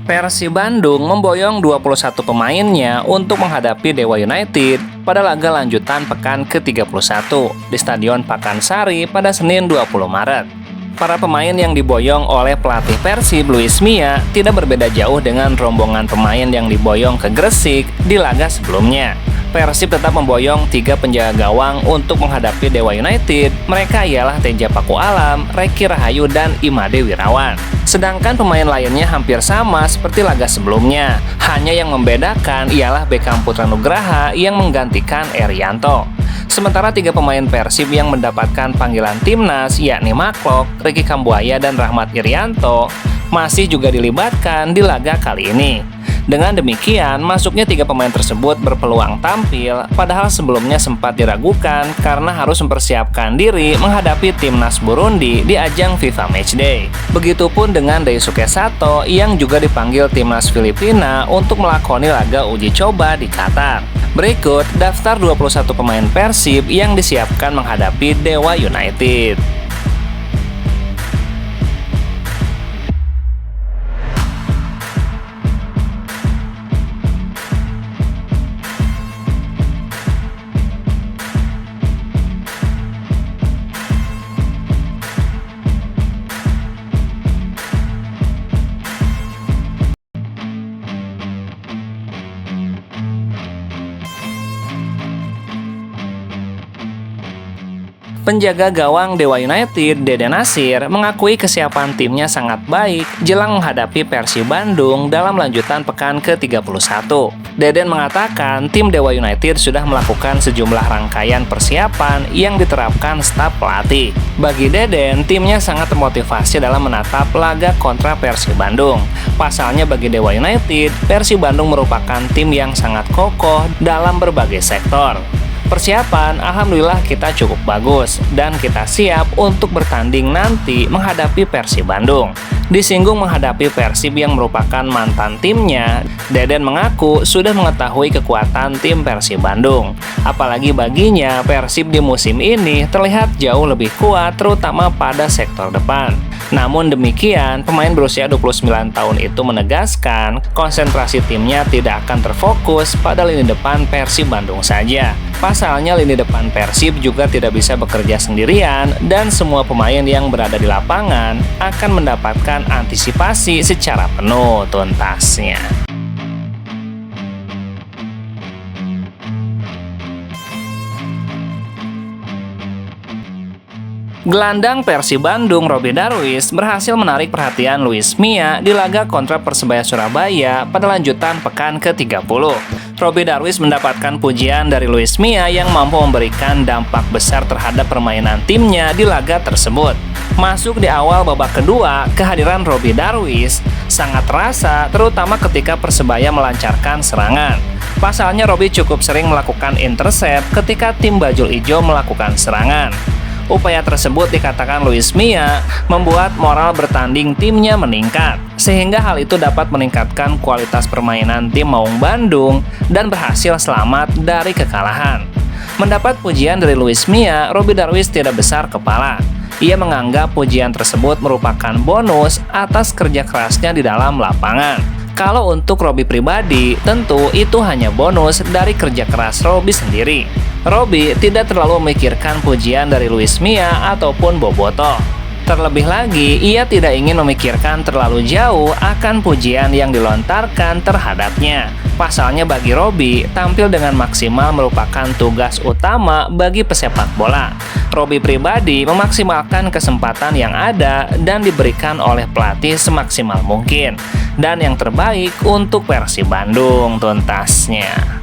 Persib Bandung memboyong 21 pemainnya untuk menghadapi Dewa United pada laga lanjutan pekan ke-31 di Stadion Pakansari pada Senin 20 Maret. Para pemain yang diboyong oleh pelatih Persib Luis Mia tidak berbeda jauh dengan rombongan pemain yang diboyong ke Gresik di laga sebelumnya. Persib tetap memboyong 3 penjaga gawang untuk menghadapi Dewa United. Mereka ialah Teja Paku Alam, Reki Rahayu, dan Imade Wirawan. Sedangkan pemain lainnya hampir sama seperti laga sebelumnya. Hanya yang membedakan ialah Beckham Putra Nugraha yang menggantikan Erianto. Sementara 3 pemain Persib yang mendapatkan panggilan timnas, yakni Maklok, Ricky Kambuaya, dan Rahmat Irianto, masih juga dilibatkan di laga kali ini. Dengan demikian, masuknya 3 pemain tersebut berpeluang tampil, padahal sebelumnya sempat diragukan karena harus mempersiapkan diri menghadapi timnas Burundi di ajang FIFA Matchday. Begitupun dengan Daisuke Sato yang juga dipanggil timnas Filipina untuk melakoni laga uji coba di Qatar. Berikut daftar 21 pemain Persib yang disiapkan menghadapi Dewa United. Penjaga gawang Dewa United, Dede Nasir, mengakui kesiapan timnya sangat baik jelang menghadapi Persib Bandung dalam lanjutan pekan ke-31. Deden mengatakan tim Dewa United sudah melakukan sejumlah rangkaian persiapan yang diterapkan staf pelatih. Bagi Deden, timnya sangat termotivasi dalam menatap laga kontra Persib Bandung. Pasalnya bagi Dewa United, Persib Bandung merupakan tim yang sangat kokoh dalam berbagai sektor. Persiapan, alhamdulillah kita cukup bagus dan kita siap untuk bertanding nanti menghadapi Persib Bandung. Disinggung menghadapi Persib yang merupakan mantan timnya, Deden mengaku sudah mengetahui kekuatan tim Persib Bandung. Apalagi baginya, Persib di musim ini terlihat jauh lebih kuat terutama pada sektor depan. Namun demikian, pemain berusia 29 tahun itu menegaskan konsentrasi timnya tidak akan terfokus pada lini depan Persib Bandung saja. Pasalnya lini depan Persib juga tidak bisa bekerja sendirian dan semua pemain yang berada di lapangan akan mendapatkan antisipasi secara penuh tuntasnya. Gelandang Persib Bandung, Robby Darwish, berhasil menarik perhatian Luis Mia di laga kontra Persebaya Surabaya pada lanjutan pekan ke-30. Robby Darwish mendapatkan pujian dari Luis Mia yang mampu memberikan dampak besar terhadap permainan timnya di laga tersebut. Masuk di awal babak kedua, kehadiran Robby Darwish sangat terasa terutama ketika Persebaya melancarkan serangan. Pasalnya Robby cukup sering melakukan intercept ketika tim Bajul Ijo melakukan serangan. Upaya tersebut dikatakan Luis Mia membuat moral bertanding timnya meningkat, sehingga hal itu dapat meningkatkan kualitas permainan tim Maung Bandung dan berhasil selamat dari kekalahan. Mendapat pujian dari Luis Mia, Robby Darwish tidak besar kepala. Ia menganggap pujian tersebut merupakan bonus atas kerja kerasnya di dalam lapangan. Kalau untuk Robby pribadi, tentu itu hanya bonus dari kerja keras Robby sendiri. Robby tidak terlalu memikirkan pujian dari Luis Mia ataupun Boboto. Terlebih lagi, ia tidak ingin memikirkan terlalu jauh akan pujian yang dilontarkan terhadapnya. Pasalnya bagi Robby, tampil dengan maksimal merupakan tugas utama bagi pesepak bola. Robby pribadi memaksimalkan kesempatan yang ada dan diberikan oleh pelatih semaksimal mungkin. Dan yang terbaik untuk Persib Bandung tuntasnya.